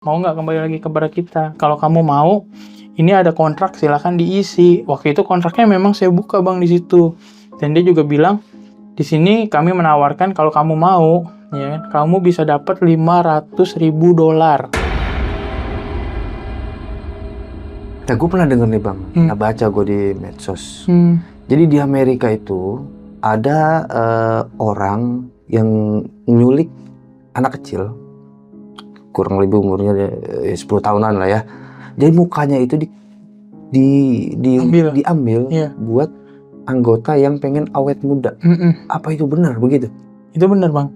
mau nggak kembali lagi kepada kita? Kalau kamu mau, ini ada kontrak, silakan diisi. Waktu itu kontraknya memang saya buka bang di situ, dan dia juga bilang di sini kami menawarkan kalau kamu mau, ya, kamu bisa dapat $500.000. Nah, gue pernah denger nih bang, pernah baca gue di medsos. Jadi di Amerika itu ada orang yang nyulik anak kecil, kurang lebih umurnya 10 tahunan lah ya. Jadi mukanya itu diambil buat anggota yang pengen awet muda. Apa itu benar begitu? Itu benar bang.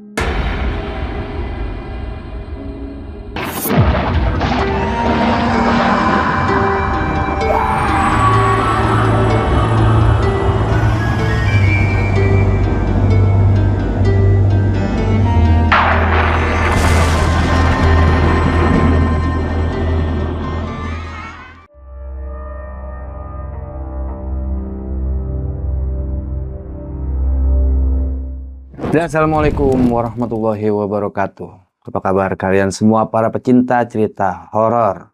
Assalamualaikum warahmatullahi wabarakatuh. Apa kabar kalian semua para pecinta cerita horor?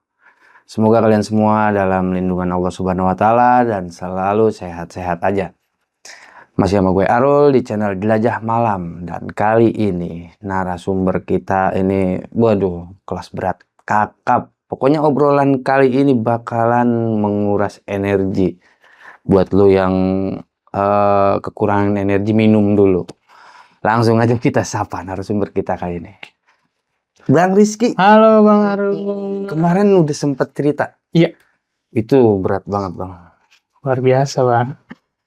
Semoga kalian semua dalam lindungan Allah Subhanahu wa taala dan selalu sehat-sehat aja. Masih sama gue Arul di channel Jelajah Malam, dan kali ini narasumber kita ini waduh kelas berat, kakap. Pokoknya obrolan kali ini bakalan menguras energi. Buat lo yang kekurangan energi, minum dulu. Langsung aja kita sapa narasumber kita kali ini. Bang Rizky. Halo Bang Arul. Kemarin udah sempet cerita. Iya. Itu berat banget bang. Luar biasa bang.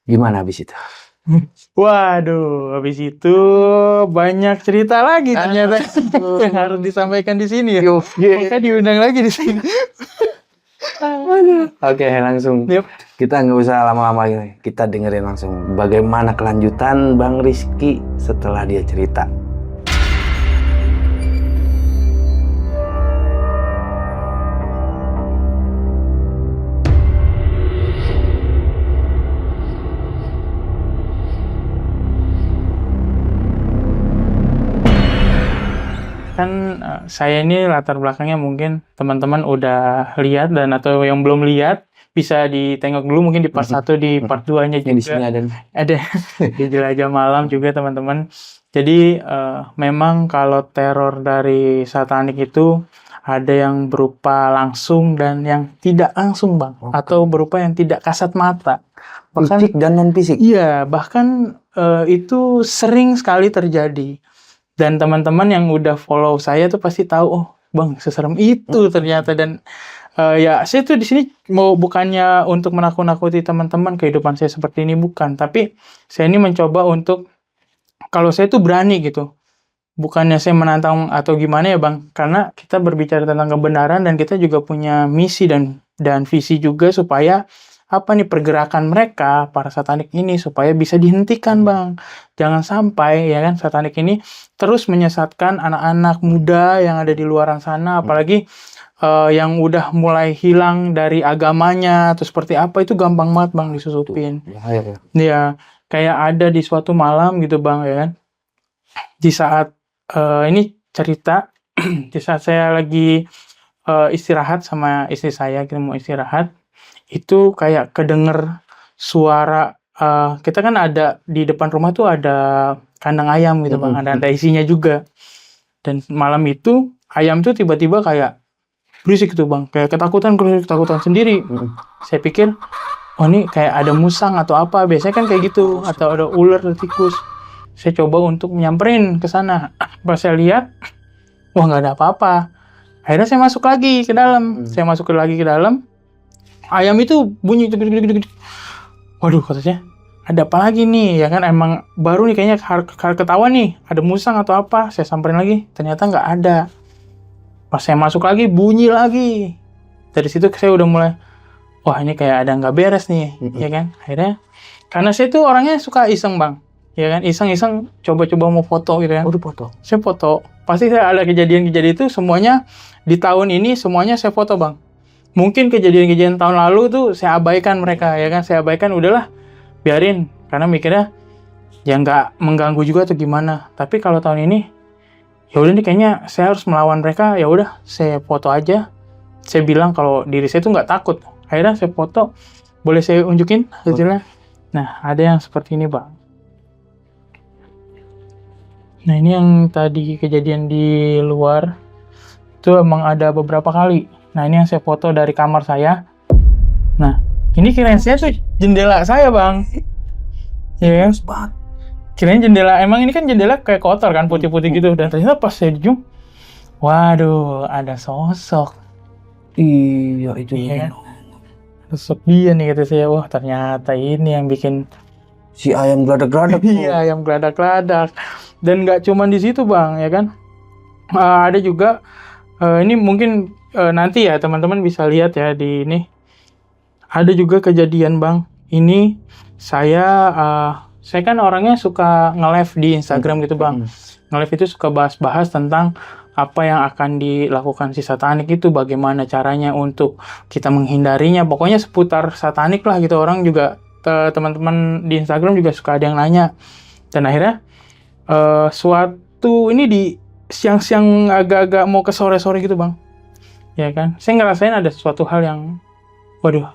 Gimana habis itu? Waduh, habis itu banyak cerita lagi ternyata yang harus disampaikan di sini ya. Makanya diundang lagi di sini. Oke, langsung. Kita nggak usah lama-lama lagi. Kita dengerin langsung bagaimana kelanjutan Bang Rizky setelah dia cerita. Kan saya ini latar belakangnya mungkin teman-teman udah lihat, dan atau yang belum lihat bisa ditengok dulu mungkin di part 1, di part 2-nya juga. Di sini ada di Jelajah Malam juga teman-teman. Jadi memang kalau teror dari satanik itu ada yang berupa langsung dan yang tidak langsung bang, atau berupa yang tidak kasat mata. Bahkan fisik dan non fisik. Iya, bahkan itu sering sekali terjadi. Dan teman-teman yang udah follow saya tuh pasti tahu, oh bang seserem itu ternyata. Dan ya saya tuh di sini mau bukannya untuk menakut-nakuti teman-teman kehidupan saya seperti ini, bukan. Tapi saya ini mencoba untuk, kalau saya tuh berani gitu. Bukannya saya menantang atau gimana ya bang, karena kita berbicara tentang kebenaran dan kita juga punya misi dan visi juga supaya pergerakan mereka para satanik ini supaya bisa dihentikan bang. Jangan sampai ya kan satanik ini terus menyesatkan anak-anak muda yang ada di luaran sana, apalagi yang udah mulai hilang dari agamanya atau seperti apa, itu gampang banget bang disusupin. Ya, kayak ada di suatu malam gitu bang ya kan. Di saat ini cerita di saat saya lagi istirahat sama istri saya, kita mau istirahat. Itu kayak kedenger suara, kita kan ada di depan rumah tuh ada kandang ayam gitu bang, ada isinya juga. Dan malam itu ayam tuh tiba-tiba kayak berisik gitu bang, kayak ketakutan sendiri. Saya pikir, oh ini kayak ada musang atau apa, biasanya kan kayak gitu, atau ada ular atau tikus. Saya coba untuk nyamperin ke sana. Pas saya lihat, wah nggak ada apa-apa. Akhirnya saya masuk lagi ke dalam. Ayam itu bunyi gede. Waduh, katanya ada apa lagi nih ya kan, emang baru nih kayaknya ketahuan nih ada musang atau apa. Saya samperin lagi, ternyata nggak ada. Pas saya masuk lagi bunyi lagi. Dari situ saya udah mulai, wah ini kayak ada nggak beres nih ya kan. Akhirnya karena saya tuh orangnya suka iseng bang ya kan, iseng coba-coba mau foto gitu kan. Foto. Saya foto, pasti saya ada kejadian-kejadian itu semuanya di tahun ini semuanya saya foto bang. Mungkin kejadian-kejadian tahun lalu tuh saya abaikan mereka ya kan, saya abaikan, udahlah biarin, karena mikirnya ya nggak mengganggu juga atau gimana. Tapi kalau tahun ini ya udah nih kayaknya saya harus melawan mereka, ya udah saya foto aja. Saya bilang kalau diri saya tuh nggak takut. Akhirnya saya foto, boleh saya unjukin hasilnya. Nah, ada yang seperti ini bang. Nah, ini yang tadi kejadian di luar itu emang ada beberapa kali. Nah, ini yang saya foto dari kamar saya. Nah, ini kirain saya tuh jendela saya bang. Ya kan? Banget. Kirain jendela, emang ini kan jendela kayak kotor kan, putih-putih gitu. Dan ternyata pas saya zoom, waduh, ada sosok. Iya, itu Iya kan? Sosok dia nih kata saya. Wah, ternyata ini yang bikin si ayam geladak-geladak. iya, ayam geladak-geladak. Dan nggak cuma di situ bang, ya kan? Ada juga ini mungkin nanti ya teman-teman bisa lihat ya di ini. Ada juga kejadian bang. Ini saya kan orangnya suka nge-live di Instagram gitu bang. Nge-live itu suka bahas-bahas tentang apa yang akan dilakukan si satanik itu, bagaimana caranya untuk kita menghindarinya. Pokoknya seputar satanik lah gitu. Orang juga teman-teman di Instagram juga suka ada yang nanya. Dan akhirnya suatu ini di siang-siang agak-agak mau ke sore-sore gitu bang. Ya kan. Saya ngerasain ada suatu hal yang waduh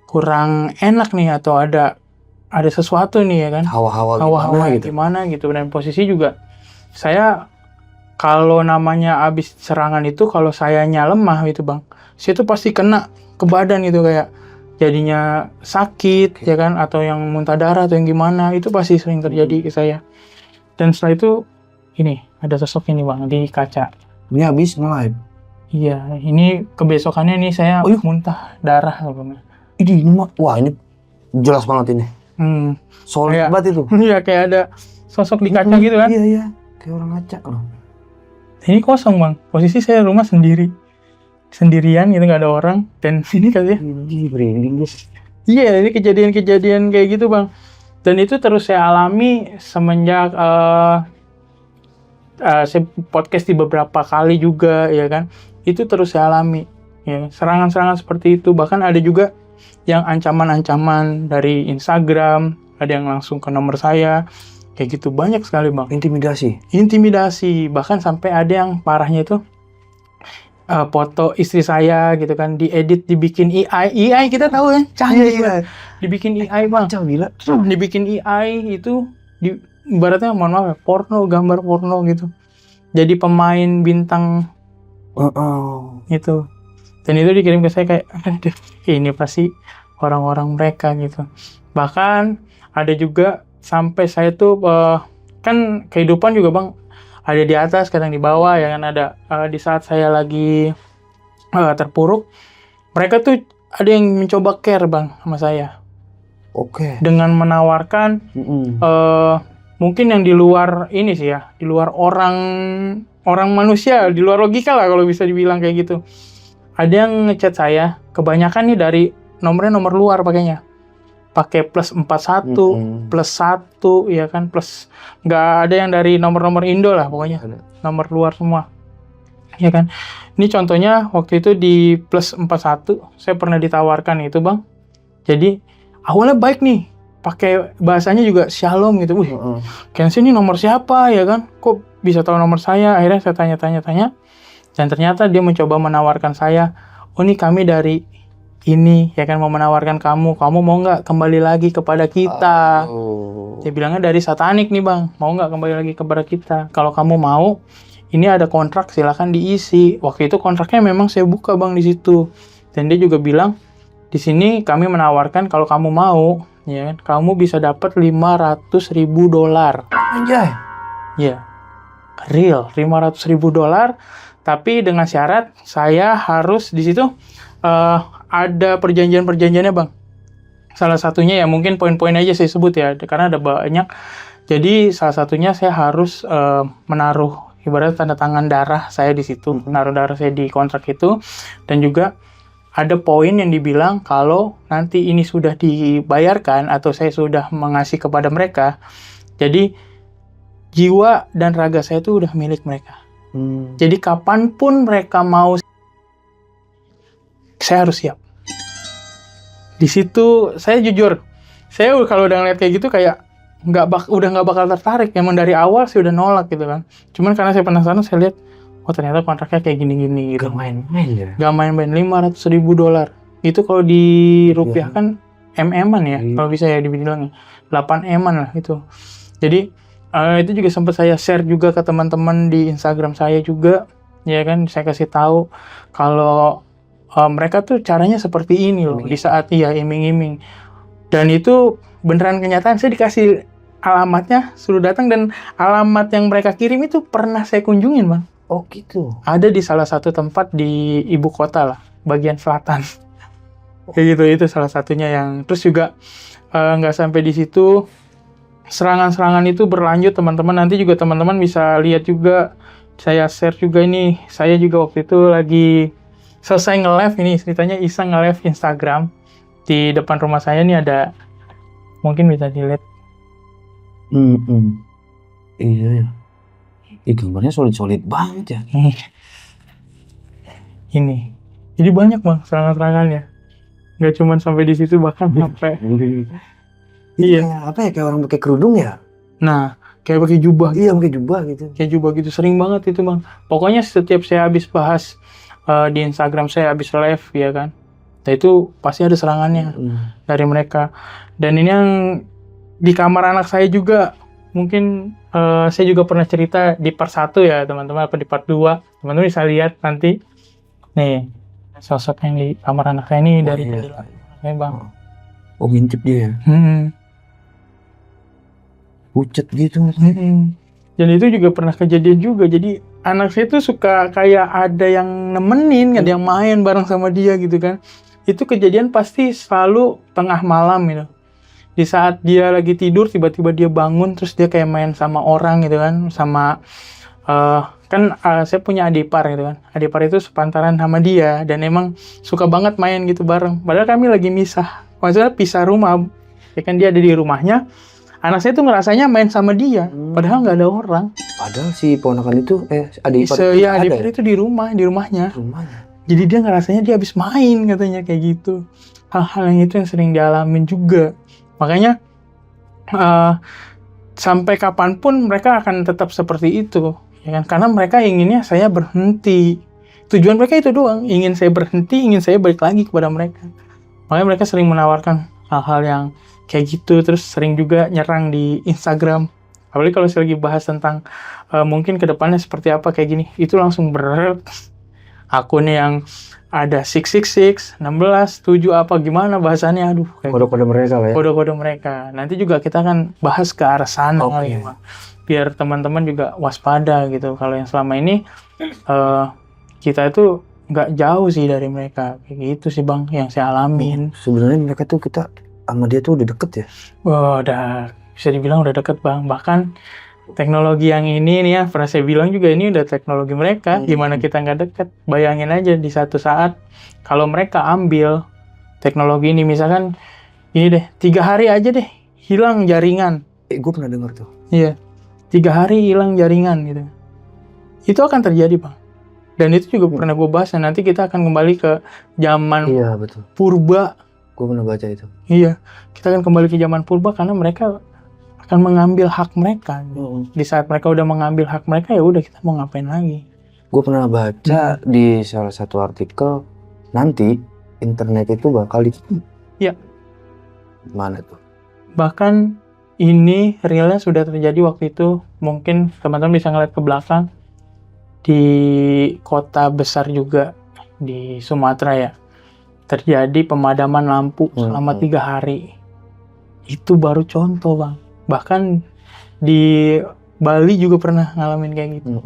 kurang enak nih, atau ada sesuatu nih ya kan, hawa-hawa gitu. gimana gitu. Dan posisi juga saya kalau namanya abis serangan itu, kalau sayanya lemah gitu bang, saya tuh pasti kena ke badan gitu, kayak jadinya sakit ya kan, atau yang muntah darah atau yang gimana, itu pasti sering terjadi ke saya. Dan setelah itu ini ada sosok ini bang di kaca. Ini habis nge-live. Iya, ini kebesokannya nih saya muntah darah bang. Ini wah, ini jelas banget ini. Solid Kayak- banget itu. Iya, kayak ada sosok di kaca gitu kan. Iya. Kayak orang ngaca loh. Ini kosong bang, posisi saya rumah sendirian gitu, nggak ada orang. Dan ini katanya, Ini merinding guys. iya ini kejadian-kejadian kayak gitu bang. Dan itu terus saya alami semenjak saya podcast di beberapa kali juga ya kan. Itu terus saya alami ya, serangan-serangan seperti itu. Bahkan ada juga yang ancaman-ancaman dari Instagram, ada yang langsung ke nomor saya, kayak gitu, banyak sekali bang. Intimidasi, bahkan sampai ada yang parahnya itu foto istri saya gitu kan, diedit, dibikin AI kita tahu kan, canggih banget. Dibikin AI bang, Gila. dibikin AI itu ibaratnya mohon maaf ya, porno, gambar porno gitu, jadi pemain bintang itu. Dan itu dikirim ke saya kayak, aduh, ini pasti orang-orang mereka gitu. Bahkan ada juga sampai saya tuh kan kehidupan juga bang, ada di atas kadang di bawah ya kan. Ada di saat saya lagi terpuruk, mereka tuh ada yang mencoba care bang sama saya. Oke. Dengan menawarkan mungkin yang di luar ini sih ya, di luar orang manusia, di luar logika lah kalau bisa dibilang kayak gitu. Ada yang ngechat saya, kebanyakan nih dari nomor luar pakainya. Pakai plus 41, plus 1 ya kan, plus nggak ada yang dari nomor Indo lah pokoknya. Nomor luar semua. Ya kan. Ini contohnya waktu itu di plus 41 saya pernah ditawarkan itu, Bang. Jadi awalnya baik nih. Pakai bahasanya juga shalom gitu. Wih, Kensi ini nomor siapa ya kan? Kok bisa tahu nomor saya? Akhirnya saya tanya. Dan ternyata dia mencoba menawarkan saya, oh ini kami dari ini ya kan, mau menawarkan kamu mau nggak kembali lagi kepada kita? Dia bilangnya dari satanik nih bang, mau nggak kembali lagi kepada kita? Kalau kamu mau, ini ada kontrak, silakan diisi. Waktu itu kontraknya memang saya buka bang di situ. Dan dia juga bilang, di sini kami menawarkan kalau kamu mau, ya kan, kamu bisa dapat $500.000. Anjay. Ya, real $500.000. Tapi dengan syarat saya harus di situ ada perjanjiannya bang. Salah satunya ya mungkin poin-poin aja saya sebut ya, karena ada banyak. Jadi salah satunya saya harus menaruh ibarat tanda tangan darah saya di situ, menaruh darah saya di kontrak itu. Dan juga ada poin yang dibilang kalau nanti ini sudah dibayarkan atau saya sudah mengasih kepada mereka, jadi jiwa dan raga saya itu udah milik mereka. Jadi kapanpun mereka mau, saya harus siap. Di situ saya jujur, saya kalau udah ngeliat kayak gitu kayak udah nggak bakal tertarik. Emang dari awal sih udah nolak gitu kan. Cuman karena saya penasaran, saya lihat, oh ternyata kontraknya kayak gini-gini gitu. Gak main-main ya. Gak main-main, $500.000. Itu kalau di rupiah kan MM-an ya, Iya. kalau bisa ya dibilang 8 M-an lah itu. Jadi itu juga sempat saya share juga ke teman-teman di Instagram saya juga, ya kan, saya kasih tahu kalau mereka tuh caranya seperti ini loh, di saat iming-iming. Dan itu beneran kenyataan, saya dikasih alamatnya, suruh datang, dan alamat yang mereka kirim itu pernah saya kunjungin, Bang. Oh gitu. Ada di salah satu tempat di ibu kota lah, bagian selatan. Kayak gitu, itu salah satunya yang. Terus juga nggak sampai di situ, serangan-serangan itu berlanjut teman-teman. Nanti juga teman-teman bisa lihat juga, saya share juga ini. Saya juga waktu itu lagi selesai nge-live ini, ceritanya iseng nge-live Instagram. Di depan rumah saya nih ada, mungkin bisa dilihat. Iya ya. Gambarnya solid-solid banget ya. Ini. Jadi banyak Bang serangan-serangannya. Nggak cuma sampai di situ, bahkan sampai Iya. Kayak apa ya, kayak orang pakai kerudung ya? Nah, kayak pakai jubah. Iya, pakai jubah gitu. Kayak jubah gitu, sering banget itu Bang. Pokoknya setiap saya habis bahas di Instagram saya, habis live ya kan, nah itu pasti ada serangannya dari mereka. Dan ini yang di kamar anak saya juga, mungkin saya juga pernah cerita di part 1 ya teman-teman, apa di part 2, teman-teman bisa lihat nanti. Nih, sosok yang di kamar anak saya ini dari Bang. Oh, ngintip dia ya? Pucet gitu. Dan itu juga pernah kejadian juga. Jadi anak saya tuh suka kayak ada yang nemenin, ada yang main bareng sama dia gitu kan. Itu kejadian pasti selalu tengah malam gitu. Di saat dia lagi tidur, tiba-tiba dia bangun, terus dia kayak main sama orang gitu kan. Sama saya punya adik ipar gitu kan. Adik ipar itu sepantaran sama dia, dan emang suka banget main gitu bareng. Padahal kami lagi misah. Maksudnya pisah rumah. Ya kan, dia ada di rumahnya. Anak saya tuh ngerasanya main sama dia, padahal nggak ada orang. Padahal si ponakan itu, adik ipar adik ipar itu di rumahnya. Jadi dia ngerasanya dia habis main katanya, kayak gitu. Hal-hal yang itu yang sering dialamin juga. Makanya sampai kapanpun mereka akan tetap seperti itu, ya kan? Karena mereka inginnya saya berhenti. Tujuan mereka itu doang, ingin saya berhenti, ingin saya balik lagi kepada mereka. Makanya mereka sering menawarkan hal-hal yang kayak gitu, terus sering juga nyerang di Instagram. Apalagi kalau saya lagi bahas tentang mungkin kedepannya seperti apa kayak gini, itu langsung akun yang ada 666, 16, 7 apa gimana bahasannya, aduh. Kode-kode mereka lah ya. Kode-kode mereka. Nanti juga kita akan bahas ke arah sana kali ya, biar teman-teman juga waspada gitu. Kalau yang selama ini kita itu nggak jauh sih dari mereka, kayak gitu sih Bang yang saya alamin. Sebenarnya mereka tuh, kita sama dia tuh udah deket ya? Udah bisa dibilang udah deket Bang. Bahkan teknologi yang ini nih ya, pernah saya bilang juga, ini udah teknologi mereka. Gimana kita nggak deket? Bayangin aja di satu saat kalau mereka ambil teknologi ini, misalkan ini deh, 3 hari aja deh hilang jaringan. Gue pernah dengar tuh. Iya, 3 hari hilang jaringan gitu. Itu akan terjadi Bang. Dan itu juga pernah gue bahas. Nanti kita akan kembali ke zaman purba. Gue pernah baca itu. Iya, kita akan kembali ke zaman purba karena mereka akan mengambil hak mereka. Di saat mereka udah mengambil hak mereka, ya udah, kita mau ngapain lagi? Gue pernah baca di salah satu artikel, nanti internet itu bakal Iya. Mana tuh? Bahkan ini realnya sudah terjadi waktu itu. Mungkin teman-teman bisa ngeliat ke belakang, di kota besar juga di Sumatera ya, terjadi pemadaman lampu selama 3 hari. Itu baru contoh Bang. Bahkan di Bali juga pernah ngalamin kayak gitu.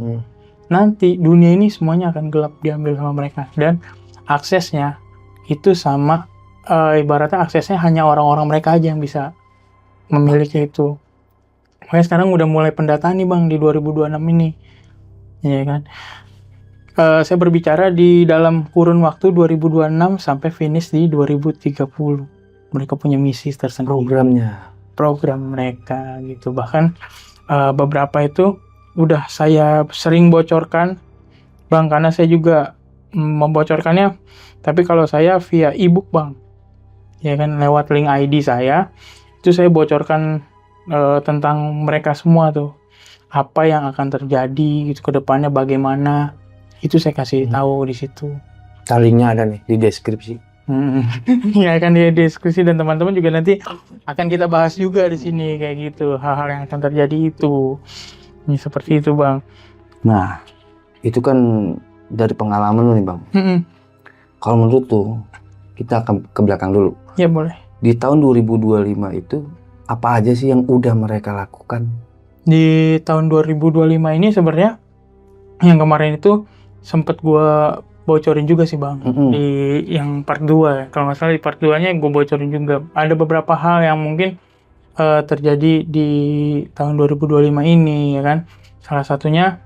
Nanti dunia ini semuanya akan gelap, diambil sama mereka. Dan aksesnya itu sama, ibaratnya aksesnya hanya orang-orang mereka aja yang bisa memiliki itu. Makanya sekarang udah mulai pendataan nih Bang di 2026 ini. Ya kan? Saya berbicara di dalam kurun waktu 2026 sampai finish di 2030. Mereka punya misi tersendiri. Program mereka gitu. Bahkan beberapa itu udah saya sering bocorkan Bang, karena saya juga membocorkannya. Tapi kalau saya via ebook Bang, ya kan, lewat link ID saya, itu saya bocorkan tentang mereka semua tuh. Apa yang akan terjadi gitu ke depannya, bagaimana. Itu saya kasih tahu di situ. Linknya ada nih di deskripsi. Ya akan di diskusi, dan teman-teman juga nanti akan kita bahas juga di sini kayak gitu, hal-hal yang akan terjadi itu. Ini seperti itu, Bang. Nah, itu kan dari pengalaman lu nih, Bang. Kalau menurut tuh, kita akan ke belakang dulu. Ya boleh. Di tahun 2025 itu apa aja sih yang udah mereka lakukan? Di tahun 2025 ini sebenarnya yang kemarin itu sempet gua bocorin juga sih, Bang. Di yang part 2. Kalau nggak salah di part 2-nya gue bocorin juga. Ada beberapa hal yang mungkin terjadi di tahun 2025 ini, ya kan. Salah satunya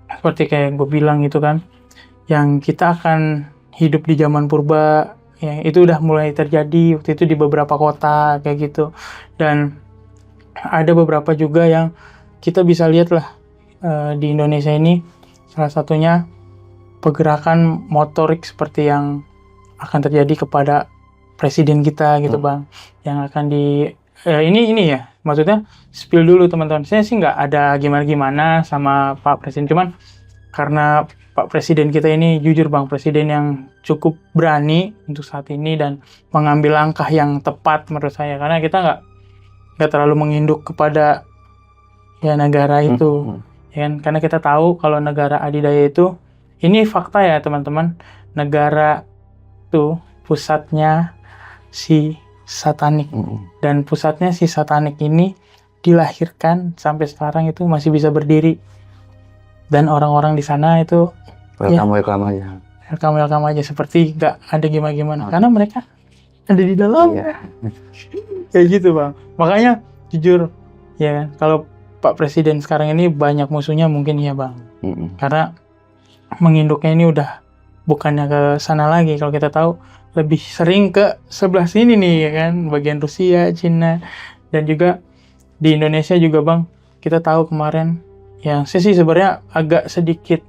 seperti kayak gue bilang itu kan, yang kita akan hidup di zaman purba, ya itu udah mulai terjadi waktu itu di beberapa kota kayak gitu. Dan ada beberapa juga yang kita bisa lihat lah di Indonesia ini, salah satunya pergerakan motorik seperti yang akan terjadi kepada presiden kita gitu, Bang, yang akan ini ya, maksudnya spill dulu teman-teman. Saya sih nggak ada gimana-gimana sama Pak Presiden, cuman karena Pak Presiden kita ini jujur, Bang, presiden yang cukup berani untuk saat ini dan mengambil langkah yang tepat menurut saya, karena kita nggak terlalu menginduk kepada ya negara itu, ya kan? Karena kita tahu kalau negara adidaya itu, ini fakta ya teman-teman, negara tuh pusatnya si satanik, dan pusatnya si satanik ini dilahirkan sampai sekarang itu masih bisa berdiri, dan orang-orang di sana itu welcome aja. Welcome aja, seperti nggak ada gimana-gimana, karena mereka ada di dalam. Kayak gitu, Bang. Makanya jujur ya kan, kalau Pak Presiden sekarang ini banyak musuhnya mungkin ya, Bang. Karena menginduknya ini udah bukannya ke sana lagi. Kalau kita tahu lebih sering ke sebelah sini nih, ya kan, bagian Rusia, Cina, dan juga di Indonesia juga, Bang. Kita tahu kemarin yang saya sih sebenarnya agak sedikit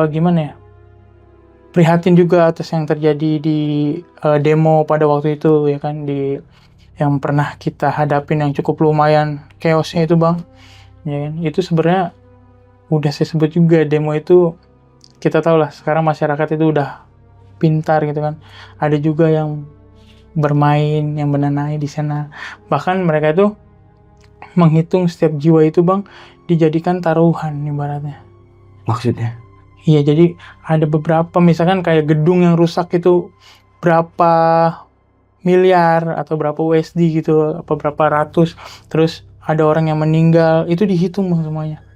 gimana ya, prihatin juga atas yang terjadi di demo pada waktu itu, ya kan, di yang pernah kita hadapin yang cukup lumayan chaosnya itu, Bang, ya kan. Itu sebenarnya udah saya sebut juga, demo itu kita tahu lah sekarang masyarakat itu udah pintar gitu kan. Ada juga yang bermain, yang menenai di sana. Bahkan mereka itu menghitung setiap jiwa itu, Bang, dijadikan taruhan ibaratnya. Maksudnya? Iya, jadi ada beberapa, misalkan kayak gedung yang rusak itu berapa miliar atau berapa USD gitu, apa berapa ratus, terus ada orang yang meninggal, itu dihitung, Bang, semuanya.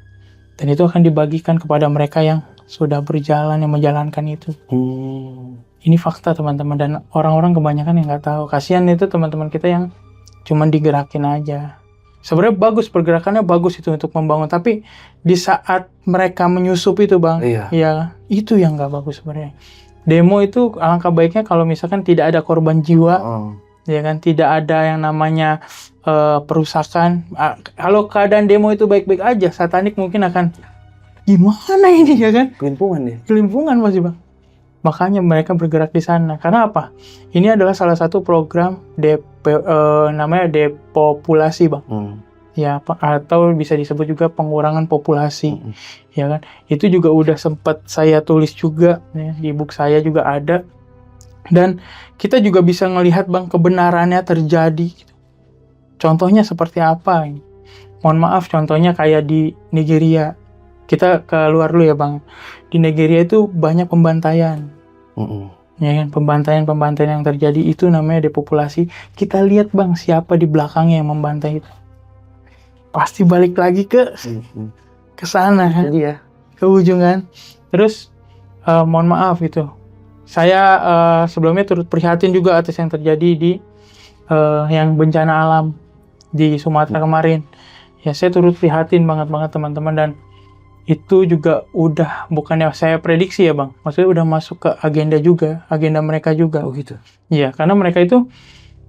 Dan itu akan dibagikan kepada mereka yang sudah berjalan, yang menjalankan itu. Ini fakta, teman-teman, dan orang-orang kebanyakan yang nggak tahu. Kasihan itu teman-teman kita yang cuman digerakin aja. Sebenarnya bagus, pergerakannya bagus itu untuk membangun, tapi di saat mereka menyusup itu, Bang, ya itu yang nggak bagus sebenarnya. Demo itu alangkah baiknya kalau misalkan tidak ada korban jiwa, ya kan, tidak ada yang namanya perusakan. Kalau keadaan demo itu baik-baik aja, satanik mungkin akan gimana ini, ya kan? Kelimpungan pasti, Bang. Makanya mereka bergerak di sana. Karena apa? Ini adalah salah satu program namanya depopulasi, Bang. Ya, atau bisa disebut juga pengurangan populasi. Ya kan? Itu juga udah sempat saya tulis juga, ya, di buku saya juga ada. Dan kita juga bisa ngelihat, Bang, kebenarannya terjadi. Contohnya seperti apa? Mohon maaf, contohnya kayak di Nigeria. Kita keluar dulu ya, Bang. Di Nigeria itu banyak pembantaian. Ya kan, pembantaian yang terjadi itu namanya depopulasi. Kita lihat, Bang, siapa di belakangnya yang membantai itu. Pasti balik lagi ke sana kan. Ke ujung kan. Terus mohon maaf itu. Saya sebelumnya turut prihatin juga atas yang terjadi di yang bencana alam di Sumatera kemarin. Ya, saya turut prihatin banget teman-teman, dan itu juga udah bukannya saya prediksi ya, Bang. Maksudnya udah masuk ke agenda mereka juga. Oh gitu. Iya, karena mereka itu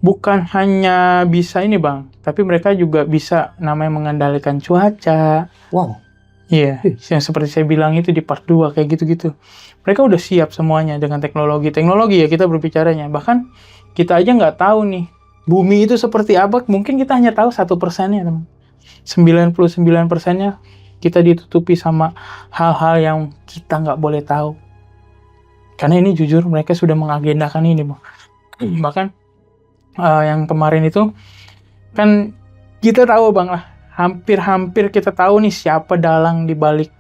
bukan hanya bisa ini, Bang, tapi mereka juga bisa namanya mengendalikan cuaca. Wow. Iya, yang seperti saya bilang itu di part 2 kayak gitu-gitu. Mereka udah siap semuanya dengan teknologi ya kita berbicaranya. Bahkan kita aja nggak tahu nih bumi itu seperti apa, mungkin kita hanya tahu 1%-nya, teman. 99%-nya kita ditutupi sama hal-hal yang kita nggak boleh tahu. Karena ini jujur mereka sudah mengagendakan ini, Bang. Bahkan yang kemarin itu kan kita tahu, Bang, lah, hampir kita tahu nih siapa dalang di balik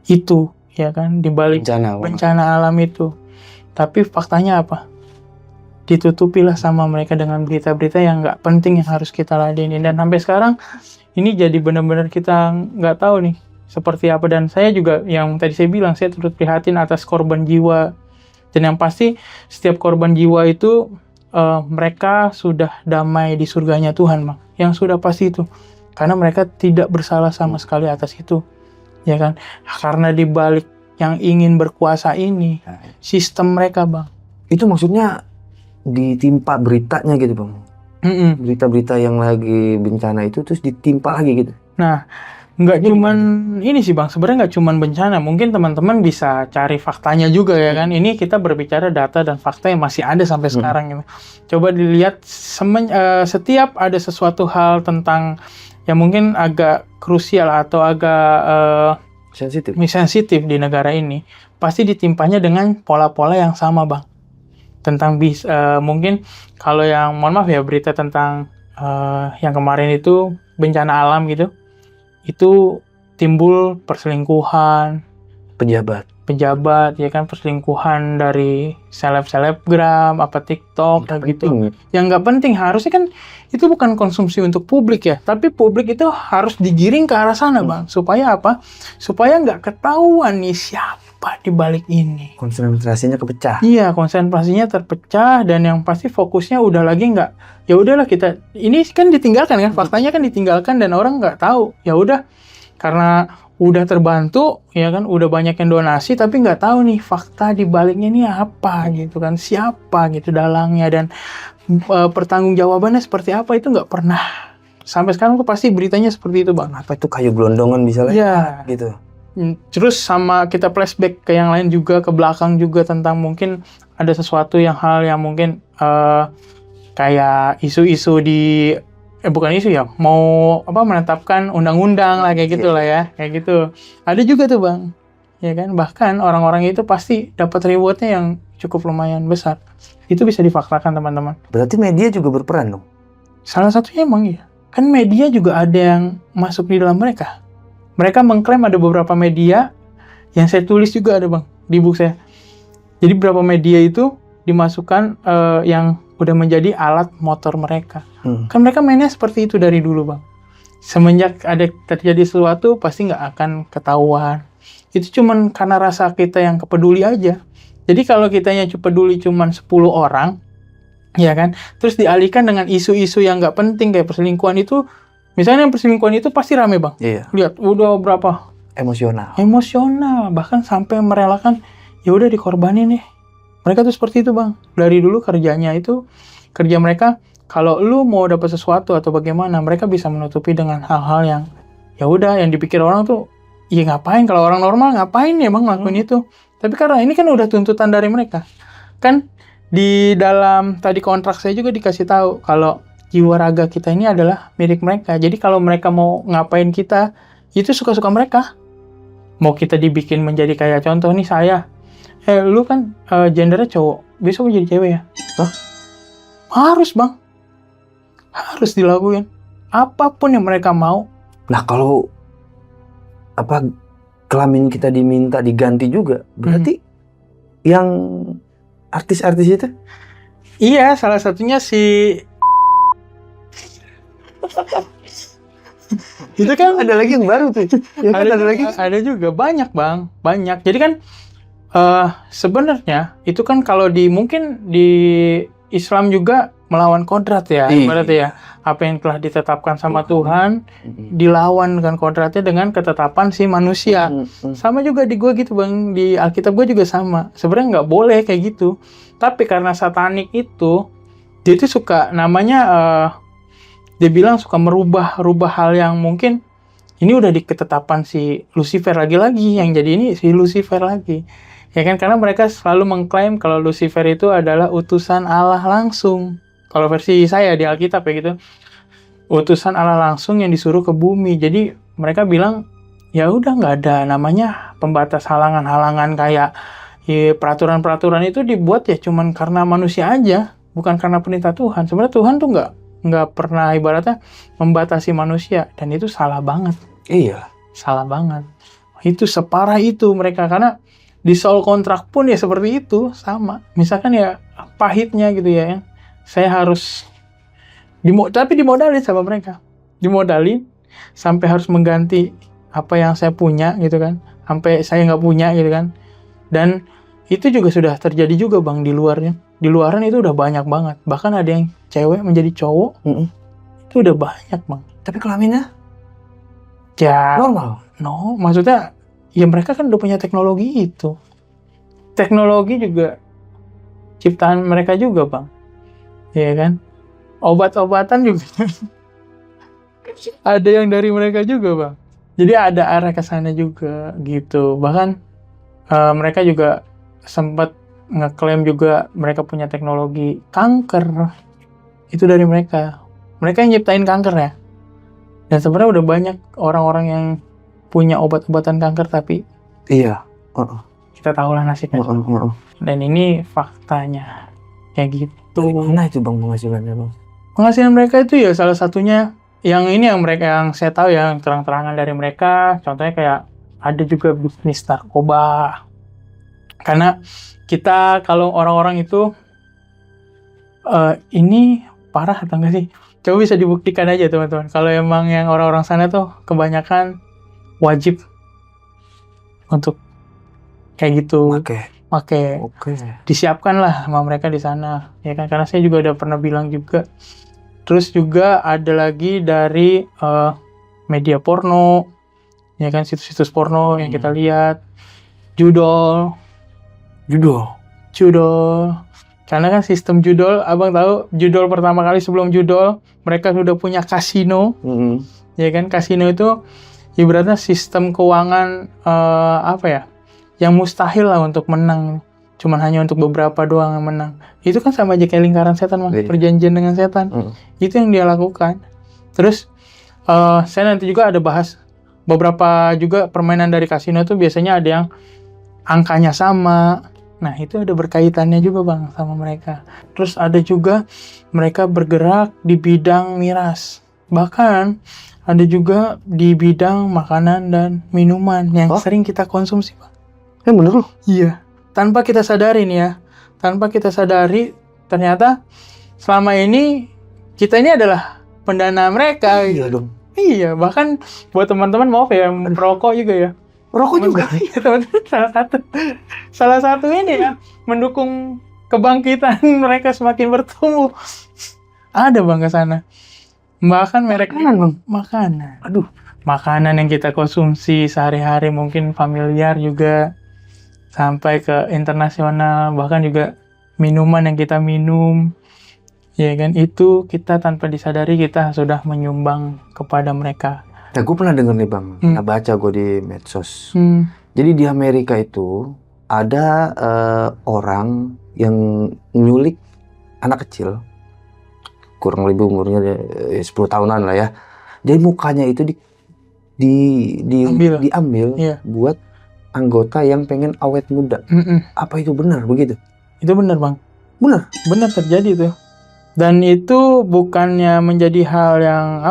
itu, ya kan, di balik bencana alam itu. Tapi faktanya apa? Ditutupilah sama mereka dengan berita-berita yang nggak penting yang harus kita ladenin. Dan sampai sekarang ini jadi benar-benar kita nggak tahu nih seperti apa. Dan saya juga yang tadi saya bilang, saya turut prihatin atas korban jiwa. Dan yang pasti setiap korban jiwa itu mereka sudah damai di surganya Tuhan, Bang. Yang sudah pasti itu. Karena mereka tidak bersalah sama sekali atas itu. Ya kan? Karena di balik yang ingin berkuasa ini, sistem mereka, Bang. Itu maksudnya ditimpa beritanya gitu, Bang. Berita-berita yang lagi bencana itu terus ditimpa lagi gitu. Nah, nggak cuman ini sih, Bang. Sebenarnya nggak cuman bencana. Mungkin teman-teman bisa cari faktanya juga, ya kan. Ini kita berbicara data dan fakta yang masih ada sampai sekarang gitu. Coba dilihat setiap ada sesuatu hal tentang yang mungkin agak krusial atau agak sensitif di negara ini, pasti ditimpanya dengan pola-pola yang sama, Bang. Tentang mungkin kalau yang mohon maaf ya, berita tentang yang kemarin itu bencana alam gitu, itu timbul perselingkuhan pejabat, ya kan, perselingkuhan dari selebgram apa TikTok kayak gitu. Yang nggak penting, harusnya kan itu bukan konsumsi untuk publik ya, tapi publik itu harus digiring ke arah sana, Bang. Supaya apa? Supaya nggak ketahuan nih siapa di balik ini. Konsentrasinya kepecah. Iya, konsentrasinya terpecah, dan yang pasti fokusnya udah lagi nggak, ya udahlah kita ini kan ditinggalkan kan, faktanya kan ditinggalkan dan orang nggak tahu. Ya udah, karena udah terbantu, ya kan, udah banyak yang donasi, tapi nggak tahu nih fakta di baliknya ini apa gitu kan, siapa gitu dalangnya, dan pertanggungjawabannya seperti apa, itu nggak pernah. Sampai sekarang tuh pasti beritanya seperti itu, Bang. Apa itu kayu gelondongan bisa lewat ya, gitu. Terus sama kita flashback ke yang lain juga, ke belakang juga, tentang mungkin ada sesuatu hal yang mungkin kayak isu-isu di bukan isu ya, mau menetapkan undang-undang lah kayak gitu lah ya, kayak gitu. Ada juga tuh, Bang. Ya kan, bahkan orang-orang itu pasti dapat rewardnya yang cukup lumayan besar. Itu bisa difaktakan, teman-teman. Berarti media juga berperan dong? Salah satunya emang iya. Kan media juga ada yang masuk di dalam mereka. Mereka mengklaim, ada beberapa media yang saya tulis juga ada, Bang, di buku saya. Jadi beberapa media itu dimasukkan yang udah menjadi alat motor mereka. Kan mereka mainnya seperti itu dari dulu, Bang. Semenjak ada terjadi sesuatu, pasti nggak akan ketahuan. Itu cuman karena rasa kita yang kepeduli aja. Jadi kalau kitanya peduli cuman 10 orang, ya kan, terus dialihkan dengan isu-isu yang nggak penting kayak perselingkuhan itu. Misalnya yang perselingkuhan itu pasti rame, Bang. Iya. Lihat, udah berapa? Emosional. Bahkan sampai merelakan, ya udah dikorbanin deh. Mereka tuh seperti itu, Bang. Dari dulu kerja mereka, kalau lu mau dapat sesuatu atau bagaimana, mereka bisa menutupi dengan hal-hal yang, ya udah, yang dipikir orang tuh, ya ngapain, kalau orang normal ngapain ya, Bang, ngelakuin itu. Tapi karena ini kan udah tuntutan dari mereka. Kan di dalam tadi kontrak saya juga dikasih tahu kalau jiwa raga kita ini adalah milik mereka. Jadi kalau mereka mau ngapain kita, itu suka-suka mereka. Mau kita dibikin menjadi kayak contoh nih saya. Lu kan gendernya cowok, besok jadi cewek ya? Hah? Harus, Bang. Harus dilakuin. Apapun yang mereka mau. Nah, kalau kelamin kita diminta diganti juga, berarti yang artis-artis itu? Iya, salah satunya si itu kan ada lagi yang baru tuh. Ya kan, ada lagi. Ada juga, banyak, Bang, banyak. Jadi kan sebenarnya itu kan kalau mungkin di Islam juga melawan kodrat ya, berarti ya, apa yang telah ditetapkan sama Tuhan dilawan dengan kodratnya dengan ketetapan si manusia. Sama juga di gue gitu, Bang, di Alkitab gue juga sama. Sebenarnya nggak boleh kayak gitu, tapi karena satanik itu, dia itu suka namanya dia bilang suka merubah hal yang mungkin ini udah di ketetapan si Lucifer lagi-lagi, yang jadi ini si Lucifer lagi. Ya kan, karena mereka selalu mengklaim kalau Lucifer itu adalah utusan Allah langsung. kalau versi saya di Alkitab ya gitu, utusan Allah langsung yang disuruh ke bumi. Jadi mereka bilang ya udah nggak ada namanya pembatas halangan-halangan kayak ya, peraturan-peraturan itu dibuat ya cuman karena manusia aja, bukan karena perintah Tuhan. Sebenarnya Tuhan tuh nggak pernah ibaratnya membatasi manusia, dan itu salah banget. Iya. Salah banget. Itu separah itu mereka, karena di soal kontrak pun ya seperti itu, sama. Misalkan ya pahitnya gitu ya. Saya harus tapi dimodalin sama mereka. Dimodalin sampai harus mengganti apa yang saya punya gitu kan. Sampai saya nggak punya gitu kan. Dan itu juga sudah terjadi juga Bang di luarnya. Di luaran itu udah banyak banget. Bahkan ada yang cewek menjadi cowok. Itu udah banyak Bang. Tapi kelaminnya Ya, normal. no, maksudnya ya mereka kan udah punya teknologi itu. Teknologi juga ciptaan mereka juga, Bang. Iya kan? Obat-obatan juga ada yang dari mereka juga, Bang. Jadi ada arah ke sana juga gitu. Bahkan mereka juga sempat ngeklaim juga mereka punya teknologi kanker. Itu dari mereka. Mereka yang nyiptain kanker ya. Dan sebenarnya udah banyak orang-orang yang punya obat-obatan kanker, tapi Iya. kita tahulah nasibnya. Dan ini faktanya kayak gitu. Mana itu Bang penghasilannya Bang? Penghasilan mereka itu ya salah satunya yang saya tahu yang terang-terangan dari mereka. Contohnya kayak ada juga bisnis narkoba. Karena kita kalau orang-orang itu ini parah atau enggak sih? Coba bisa dibuktikan aja teman-teman. Kalau emang yang orang-orang sana tuh kebanyakan wajib untuk kayak gitu. Oke. Disiapkan lah sama mereka di sana, ya kan? Karena saya juga udah pernah bilang juga. Terus juga ada lagi dari media porno, ya kan, situs-situs porno yang kita lihat, judol. Karena kan sistem judol, abang tahu judol pertama kali sebelum judol mereka sudah punya kasino, ya kan? Kasino itu ibaratnya sistem keuangan yang mustahil lah untuk menang, cuman hanya untuk beberapa doang yang menang. Itu kan sama aja kayak lingkaran setan, Bang. Perjanjian dengan setan. Itu yang dia lakukan. Terus saya nanti juga ada bahas beberapa juga permainan dari kasino itu biasanya ada yang angkanya sama. Nah, itu ada berkaitannya juga, Bang, sama mereka. Terus ada juga mereka bergerak di bidang miras. Bahkan ada juga di bidang makanan dan minuman yang sering kita konsumsi, Bang. Bener loh? Iya. Tanpa kita sadari nih ya. Tanpa kita sadari, ternyata selama ini kita ini adalah pendana mereka. Iya dong. Iya, bahkan buat teman-teman maaf ya, yang merokok juga ya. Rokok juga? Iya, teman-teman, salah satu ini ya, mendukung kebangkitan mereka semakin bertumbuh. Ada Bang ke sana. Bahkan merek makanan. Aduh. Makanan yang kita konsumsi sehari-hari mungkin familiar juga sampai ke internasional, bahkan juga minuman yang kita minum. Ya kan, itu kita tanpa disadari kita sudah menyumbang kepada mereka. Nah, gue pernah denger nih Bang, pernah baca gue di medsos. Jadi di Amerika itu ada orang yang nyulik anak kecil, kurang lebih umurnya 10 tahunan lah ya. Jadi mukanya itu diambil buat anggota yang pengen awet muda. Apa itu benar begitu? Itu benar Bang. Benar terjadi tuh. Dan itu bukannya menjadi hal yang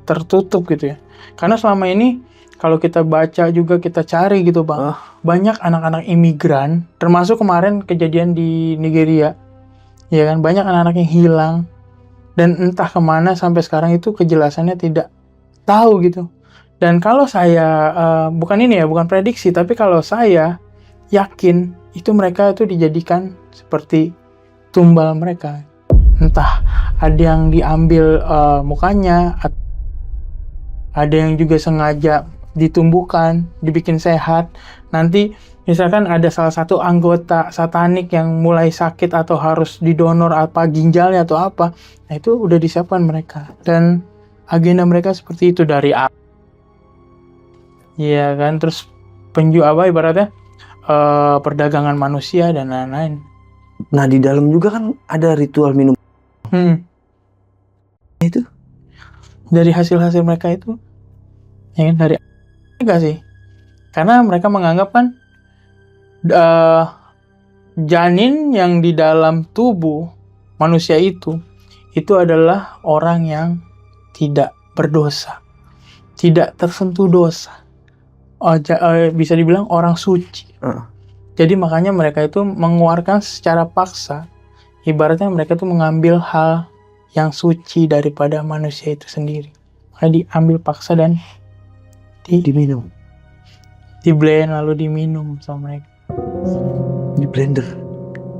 tertutup gitu ya. Karena selama ini kalau kita baca juga kita cari gitu Bang, banyak anak-anak imigran, termasuk kemarin kejadian di Nigeria, ya kan, banyak anak-anak yang hilang dan entah kemana sampai sekarang itu kejelasannya tidak tahu gitu. Dan kalau saya bukan prediksi, tapi kalau saya yakin itu mereka itu dijadikan seperti tumbal mereka. Entah ada yang diambil mukanya, ada yang juga sengaja ditumbuhkan, dibikin sehat. Nanti misalkan ada salah satu anggota satanik yang mulai sakit atau harus didonor ginjalnya atau apa, nah itu udah disiapkan mereka. Dan agenda mereka seperti itu dari iya kan, terus ibaratnya perdagangan manusia dan lain-lain. Nah di dalam juga kan ada ritual minum. Itu Dari hasil-hasil mereka itu, ya kan, dari enggak sih? Karena mereka menganggap kan janin yang di dalam tubuh manusia itu adalah orang yang tidak berdosa, tidak tersentuh dosa. Bisa dibilang orang suci. Jadi makanya mereka itu mengeluarkan secara paksa, ibaratnya mereka itu mengambil hal yang suci daripada manusia itu sendiri. Makanya diambil paksa dan diminum, di-blend lalu diminum sama mereka. di blender.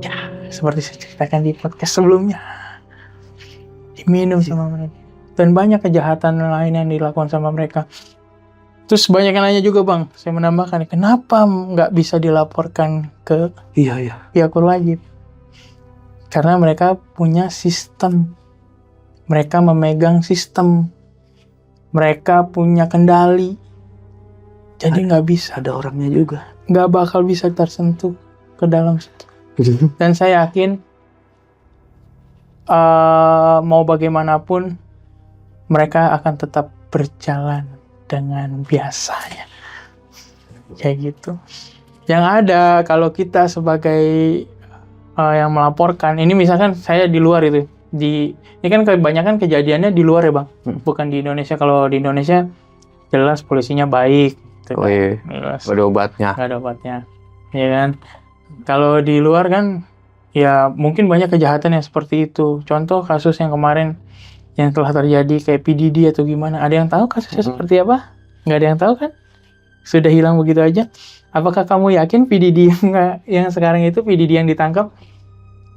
Ya, seperti saya ceritakan di podcast sebelumnya. Diminum sama mereka. Dan banyak kejahatan lain yang dilakukan sama mereka. Terus banyak yang nanya juga, Bang. Saya menambahkan, kenapa nggak bisa dilaporkan ke pihak berwajib? Karena mereka punya sistem. Mereka memegang sistem. Mereka punya kendali. Jadi nggak bisa. Ada orangnya juga. Nggak bakal bisa tersentuh ke dalam situ. Dan saya yakin mau bagaimanapun mereka akan tetap berjalan dengan biasanya. Kayak gitu. Yang ada kalau kita sebagai yang melaporkan, ini misalkan saya di luar itu, ini kan kebanyakan kejadiannya di luar ya, Bang, bukan di Indonesia. Kalau di Indonesia jelas polisinya baik, gitu kan. Gak ada obatnya, ya kan. Kalau di luar kan, ya mungkin banyak kejahatan yang seperti itu. Contoh kasus yang kemarin yang telah terjadi kayak PDD atau gimana. Ada yang tahu kasusnya seperti apa? Nggak ada yang tahu kan? Sudah hilang begitu aja. Apakah kamu yakin PDD yang sekarang itu PDD yang ditangkap?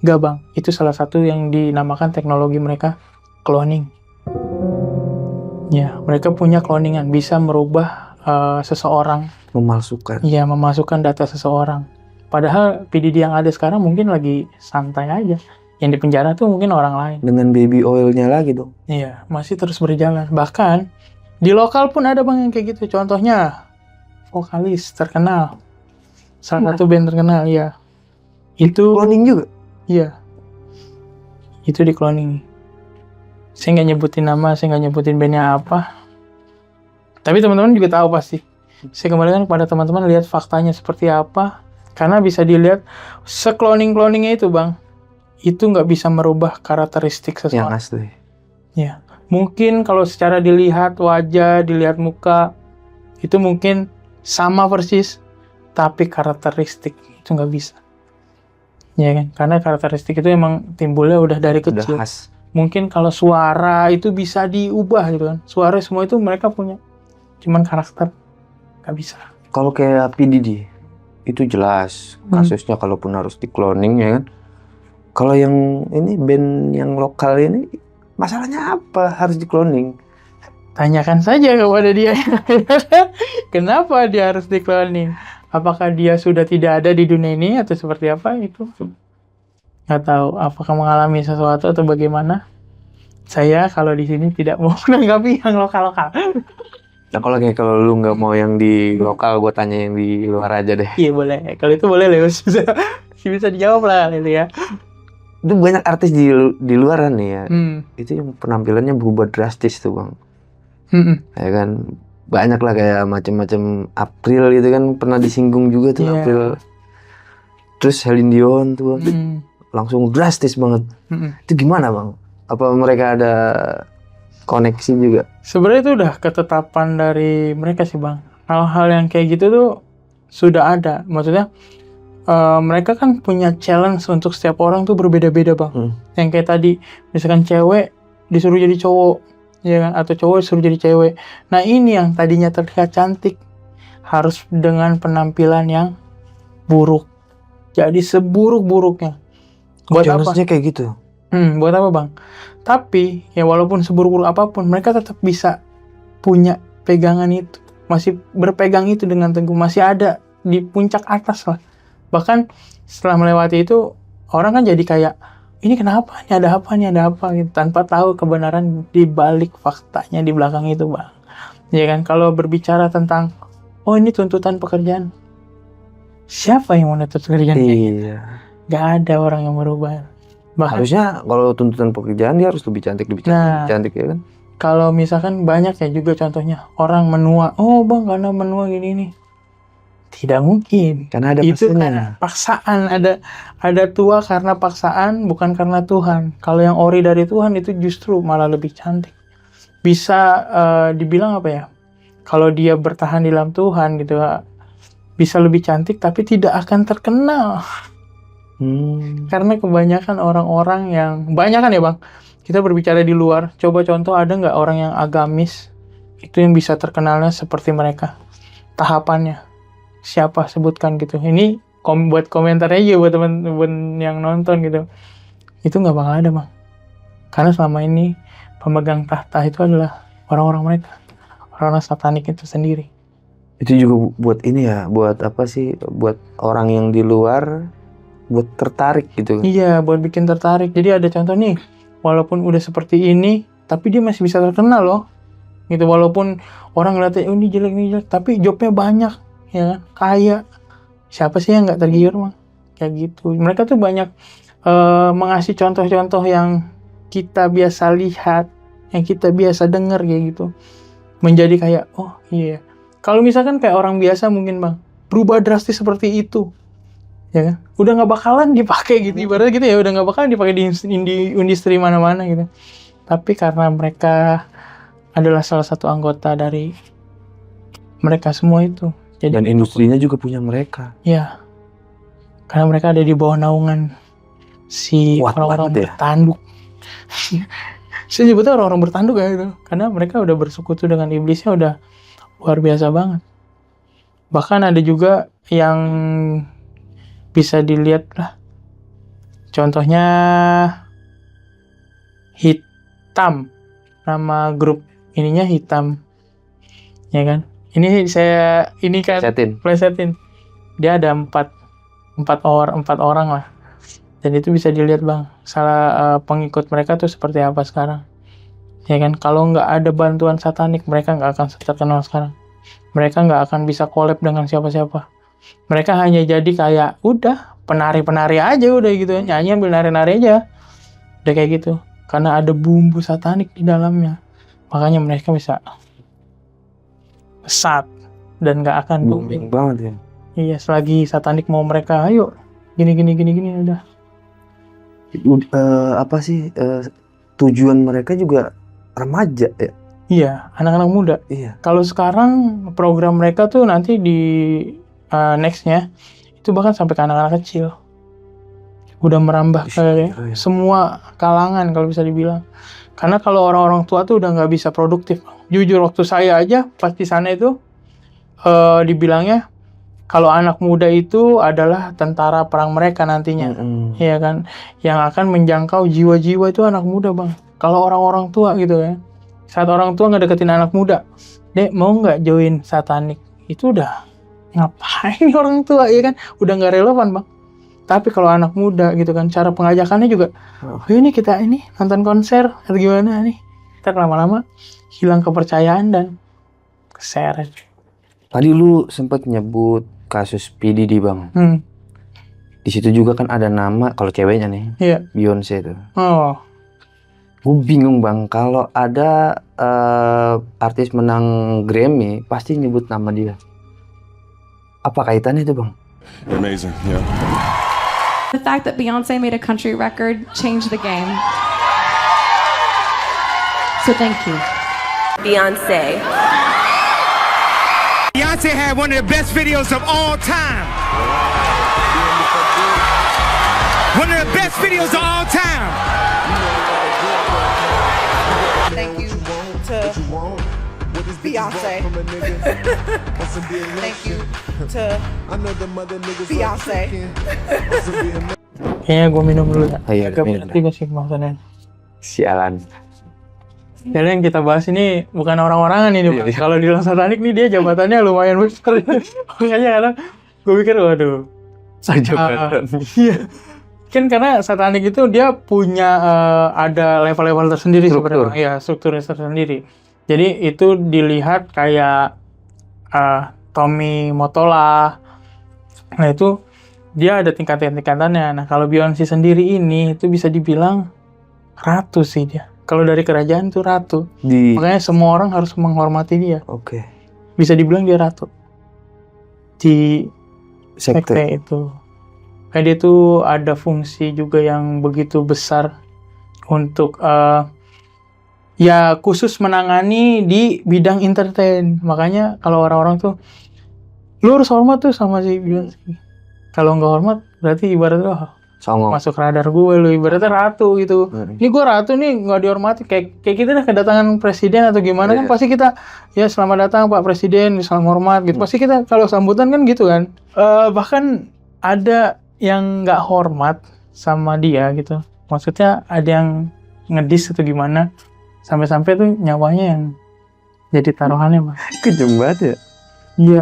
Nggak, Bang. Itu salah satu yang dinamakan teknologi mereka cloning. Ya, mereka punya cloningan, bisa merubah seseorang. memalsukan. Iya, memasukkan data seseorang. Padahal PDD yang ada sekarang mungkin lagi santai aja. Yang di penjara tuh mungkin orang lain. Dengan baby oilnya lagi dong. Iya, masih terus berjalan. Bahkan di lokal pun ada, Bang, yang kayak gitu. Contohnya vokalis terkenal, salah satu band terkenal, ya. Itu Cloning juga. Iya. Itu di cloning. Saya nggak nyebutin nama, saya nggak nyebutin bandnya apa. Tapi teman-teman juga tahu pasti. Saya kembalikan kepada teman-teman, lihat faktanya seperti apa. Karena bisa dilihat se-cloning-cloningnya itu, Bang. Itu nggak bisa merubah karakteristik seseorang. Yang asli. Ya. Mungkin kalau secara dilihat wajah, dilihat muka, itu mungkin sama persis. Tapi karakteristik itu nggak bisa. Ya kan? Karena karakteristik itu emang timbulnya udah dari kecil. Udah khas. Mungkin kalau suara itu bisa diubah gitu kan. Suara semua itu mereka punya. Cuman karakter nggak bisa. Kalau kayak PDD itu jelas kasusnya, kalaupun harus di cloning ya kan. Kalau yang ini band yang lokal ini masalahnya apa harus di cloning? Tanyakan saja kepada dia. Kenapa dia harus di cloning? Apakah dia sudah tidak ada di dunia ini atau seperti apa itu? Nggak tahu. Apakah mengalami sesuatu atau bagaimana? Saya kalau di sini tidak mau menanggapi yang lokal-lokal. Nah kalau lu nggak mau yang di lokal, gue tanya yang di luar aja deh. Iya boleh. Kalau itu boleh, Leus. Bisa dijawab lah itu ya. Itu banyak artis di luaran nih ya. Itu yang penampilannya berubah drastis tuh, Bang. Ya kan, banyak lah kayak macam-macam. April gitu kan pernah disinggung juga tuh. April. Terus Celine Dion tuh langsung drastis banget. Itu gimana, Bang? Apa mereka ada koneksi juga? Sebenarnya itu udah ketetapan dari mereka sih, Bang. Hal-hal yang kayak gitu tuh sudah ada. Maksudnya mereka kan punya challenge untuk setiap orang tuh berbeda-beda, Bang. Yang kayak tadi, misalkan cewek disuruh jadi cowok, ya kan? Atau cowok disuruh jadi cewek. Nah ini yang tadinya terlihat cantik harus dengan penampilan yang buruk. Jadi seburuk-buruknya. Buat apa? Challenge-nya kayak gitu. Buat apa, Bang? Tapi ya walaupun seburuk-buruk apapun, mereka tetap bisa punya pegangan itu, masih berpegang itu dengan teguh, masih ada di puncak atas lah. Bahkan setelah melewati itu, orang kan jadi kayak, ini kenapa? Ini ada apa? Ini ada apa? Gitu. Tanpa tahu kebenaran di balik faktanya di belakang itu, Bang. Ya kan? Kalau berbicara tentang, oh ini tuntutan pekerjaan, siapa yang mau nuntut pekerjaan? Iya. Gak ada orang yang merubah. Bahkan Harusnya kalau tuntutan pekerjaan dia harus lebih cantik, lebih Nah. cantik ya kan? kalau misalkan banyak ya juga contohnya orang menua, oh bang karena menua gini nih, tidak mungkin. Karena ada Itu masanya. karena paksaan, ada tua karena paksaan, bukan karena Tuhan. Kalau yang ori dari Tuhan itu justru malah lebih cantik. Bisa dibilang apa ya? Kalau dia bertahan di dalam Tuhan gitu, bisa lebih cantik tapi tidak akan terkenal. Karena kebanyakan orang-orang yang banyak kan ya bang, kita berbicara di luar, coba contoh ada nggak orang yang agamis itu yang bisa terkenalnya seperti mereka? Tahapannya siapa, sebutkan gitu. Ini buat komentar aja buat teman-teman yang nonton gitu. Itu nggak bakal ada bang, karena selama ini pemegang tahta itu adalah orang-orang mereka, orang-orang satanik itu sendiri. Itu juga buat ini ya, buat apa sih, buat orang yang di luar buat tertarik gitu. Iya, buat bikin tertarik. Jadi ada contoh nih, walaupun udah seperti ini, tapi dia masih bisa terkenal loh. Gitu, walaupun orang ngeliatnya, oh ini jelek, tapi jobnya banyak, ya kan? Kaya. Siapa sih yang nggak tergiur, mah? Kayak gitu. Mereka tuh banyak mengasih contoh-contoh yang kita biasa lihat, yang kita biasa dengar kayak gitu. Menjadi kayak, oh iya. Kalau misalkan kayak orang biasa mungkin bang, berubah drastis seperti itu. Ya kan? Udah nggak bakalan dipakai gitu, ibaratnya gitu ya, udah nggak bakalan dipakai di industri mana-mana gitu. Tapi karena mereka adalah salah satu anggota dari mereka semua itu, jadi Dan industrinya juga punya mereka. ya, karena mereka ada di bawah naungan si Kuat orang-orang banget ya. bertanduk. Saya nyebutnya orang-orang bertanduk ya gitu, karena mereka udah bersekutu dengan iblisnya udah luar biasa banget. Bahkan ada juga yang bisa dilihat lah, contohnya Hitam, nama grup ininya Hitam, ya kan? Ini saya ini kan plesetin, dia ada empat orang lah, dan itu bisa dilihat bang, salah pengikut mereka tuh seperti apa sekarang, ya kan? Kalau nggak ada bantuan satanik, mereka nggak akan terkenal sekarang. Mereka nggak akan bisa collab dengan siapa-siapa. Mereka hanya jadi kayak udah penari-penari aja udah gitu, nyanyi ambil nari-nari aja, udah kayak gitu. Karena ada bumbu satanik di dalamnya, makanya mereka bisa pesat dan nggak akan Booming banget ya. Iya, selagi satanik mau mereka, ayo gini udah. Apa sih tujuan mereka juga remaja ya? Iya, anak-anak muda. Iya. Kalau sekarang program mereka tuh nanti di nextnya itu bahkan sampai ke anak-anak kecil, udah merambah ke semua kalangan kalau bisa dibilang. Karena kalau orang-orang tua tuh udah nggak bisa produktif. Jujur waktu saya aja pas di sana itu dibilangnya kalau anak muda itu adalah tentara perang mereka nantinya, ya kan? Yang akan menjangkau jiwa-jiwa itu anak muda bang. Kalau orang-orang tua gitu ya, saat orang tua ngedeketin anak muda, dek mau nggak join satanik, itu udah ngapain orang tua ya kan? Udah nggak relevan bang. Tapi kalau anak muda gitu kan, cara pengajakannya juga, oh ini kita ini nonton konser atau gimana nih, ntar lama-lama hilang kepercayaan dan keseret. Tadi lu sempat nyebut kasus PDD bang. Di situ juga kan ada nama kalau ceweknya nih, Beyonce itu. Oh, gue bingung bang, kalau ada artis menang Grammy pasti nyebut nama dia. Apa kaitannya itu bang? Amazing, yeah. The fact that Beyonce made a country record changed the game. So thank you. Beyonce. Beyonce had one of the best videos of all time. One of the best videos of all time. Thank you to Beyonce. Thank you to Beyonce. kayaknya gue minum dulu ya. Iya, Agak minum. berarti gak sih maksudnya. Sialan. Jadi yang kita bahas ini bukan orang-orangan ini, Bang. Kalau di dalam satanik nih dia jabatannya lumayan besar. Makanya kadang gue pikir, waduh. Jabatan. Iya. Kan karena satanik itu dia punya ada level-level tersendiri sebenarnya. Iya, strukturnya tersendiri. Jadi itu dilihat kayak Tommy Mottola. Nah itu dia ada tingkatan-tingkatannya. Nah, kalau Beyoncé sendiri ini itu bisa dibilang ratu sih dia. Kalau dari kerajaan tuh ratu. Makanya semua orang harus menghormati dia. Oke. Bisa dibilang dia ratu. Di sekte Sekte. itu. Kayak dia tuh ada fungsi juga yang begitu besar untuk ya khusus menangani di bidang entertain. Makanya kalau orang-orang tuh lu harus hormat tuh sama si Beyoncé. Kalau nggak hormat berarti ibaratnya Songong. masuk radar gue, lu ibaratnya ratu gitu. Ini gue ratu nih, nggak dihormati. Kayak kita dah kedatangan presiden atau gimana kan pasti kita ya selamat datang Pak Presiden, salam hormat gitu. Pasti kita kalau sambutan kan gitu kan. Bahkan ada yang nggak hormat sama dia gitu. Maksudnya ada yang ngedis atau gimana, sampai-sampai tuh nyawanya yang jadi taruhannya, Bang. Kejam banget ya. Iya,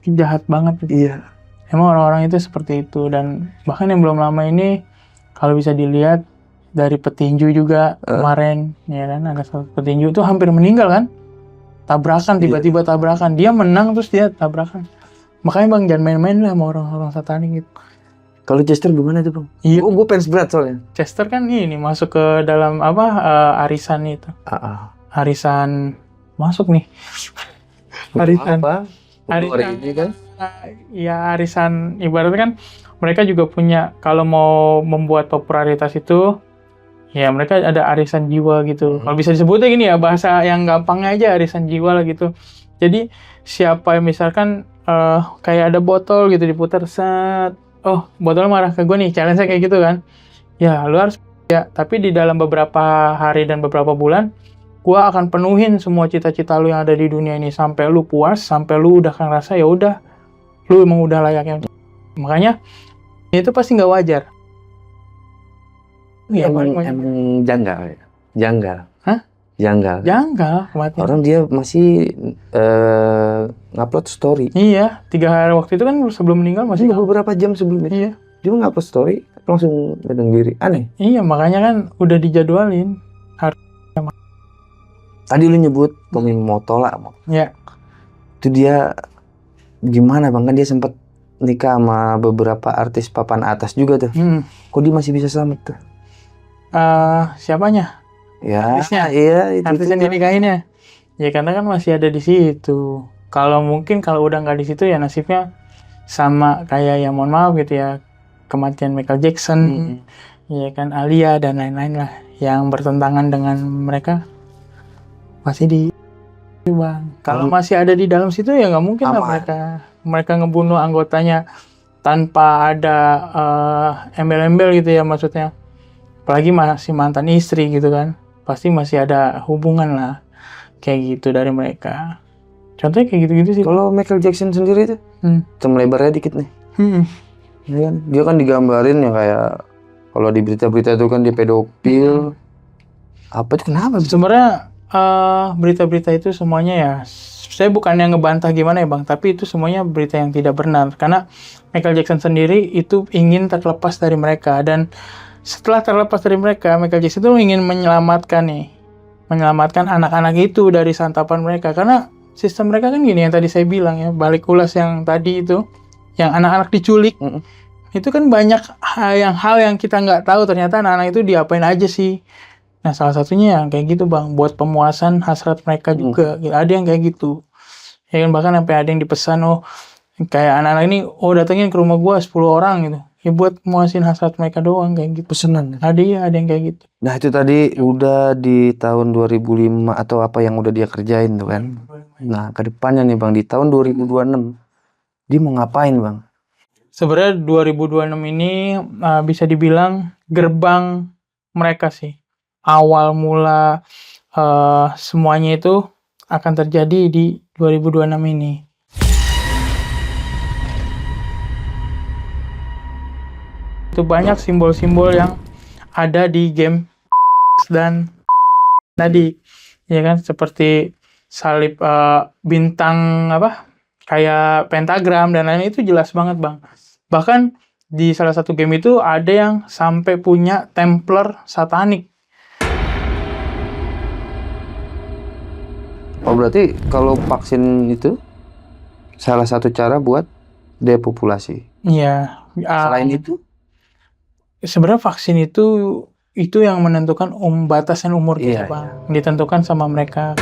jahat banget. Iya. Emang orang-orang itu seperti itu. Dan bahkan yang belum lama ini kalau bisa dilihat dari petinju juga kemarin, ya kan, ada satu petinju itu hampir meninggal kan, tabrakan, tiba-tiba tabrakan, dia menang terus dia tabrakan. Makanya Bang, jangan main-main lah sama orang-orang satanik gitu. Kalau Chester gimana tuh Bang? Iya. Gue fans berat soalnya. Chester kan ini masuk ke dalam arisan itu, arisan masuk nih, arisan Apa? Arisan. Ini kan? ya arisan, ibaratnya kan mereka juga punya, kalau mau membuat popularitas itu ya mereka ada arisan jiwa gitu. Kalau bisa disebutnya gini ya, bahasa yang gampangnya aja arisan jiwa lah gitu. Jadi siapa yang misalkan kayak ada botol gitu diputar, set, oh botol marah ke gue nih, challenge-nya kayak gitu kan, ya lu harus ya, tapi di dalam beberapa hari dan beberapa bulan gue akan penuhin semua cita-cita lu yang ada di dunia ini sampai lu puas, sampai lu udah kan rasa ya udah lu emang udah layaknya. Makanya itu pasti nggak wajar. Ya, emang janggal ya? Janggal. Hah? Janggal. Janggal kematian. Orang dia masih ngupload story. Iya, 3 hari waktu itu kan sebelum meninggal masih Beberapa jam sebelum itu. Iya. Dia ngupload story, langsung datang diri. Aneh. Iya, makanya kan udah dijadwalin. Tadi lu nyebut Tommy Motola. Ya. Itu dia gimana Bang? Kan dia sempat nikah sama beberapa artis papan atas juga tuh. Kok dia masih bisa selamat tuh? Siapanya? Ya, Artisnya? iya itu. Artis yang dinikahinnya? Ya karena kan masih ada di situ. Kalau mungkin kalau udah nggak di situ ya nasibnya sama kayak ya, mohon maaf gitu ya, kematian Michael Jackson, ya kan, Alia dan lain-lain lah yang bertentangan dengan mereka masih di Bang. Kalau masih ada di dalam situ ya nggak mungkin lah mereka ngebunuh anggotanya tanpa ada embel-embel gitu ya, maksudnya. Apalagi masih mantan istri gitu kan, pasti masih ada hubungan lah kayak gitu dari mereka. Contohnya kayak gitu-gitu sih. Kalau Michael Jackson sendiri tuh, tem lebarnya dikit nih. Ya kan? Dia kan digambarin ya kayak kalau di berita-berita itu kan dia pedofil. Apa itu kenapa? Sebenarnya berita-berita itu semuanya ya, saya bukan yang ngebantah gimana ya Bang, tapi itu semuanya berita yang tidak benar. Karena Michael Jackson sendiri itu ingin terlepas dari mereka, dan setelah terlepas dari mereka, Michael Jackson itu ingin menyelamatkan anak-anak itu dari santapan mereka. Karena sistem mereka kan gini, yang tadi saya bilang ya, balik ulas yang tadi itu, yang anak-anak diculik, itu kan banyak hal yang kita nggak tahu ternyata anak-anak itu diapain aja sih. Nah, salah satunya yang kayak gitu Bang, buat pemuasan hasrat mereka juga. Ada yang kayak gitu. Ya kan, bahkan sampai ada yang dipesan, oh kayak anak-anak ini, oh datengin ke rumah gua 10 orang gitu. Ya buat muasin hasrat mereka doang kayak gitu. Pesanan. Ada yang kayak gitu. Nah, itu tadi udah di tahun 2005 atau apa yang udah dia kerjain tuh kan. Nah, ke depannya nih Bang, di tahun 2026 dia mau ngapain Bang? Sebenarnya 2026 ini bisa dibilang gerbang mereka sih. Awal mula semuanya itu akan terjadi di 2026 ini. Itu banyak simbol-simbol yang ada di game dan tadi, ya kan, seperti salib, bintang apa, kayak pentagram dan lain-lain, itu jelas banget Bang. Bahkan di salah satu game itu ada yang sampai punya Templar satanik. Oh, berarti kalau vaksin itu salah satu cara buat depopulasi. Iya, Selain itu, sebenarnya vaksin itu yang menentukan batasan umur kita, Iya, Bang. Ditentukan sama mereka.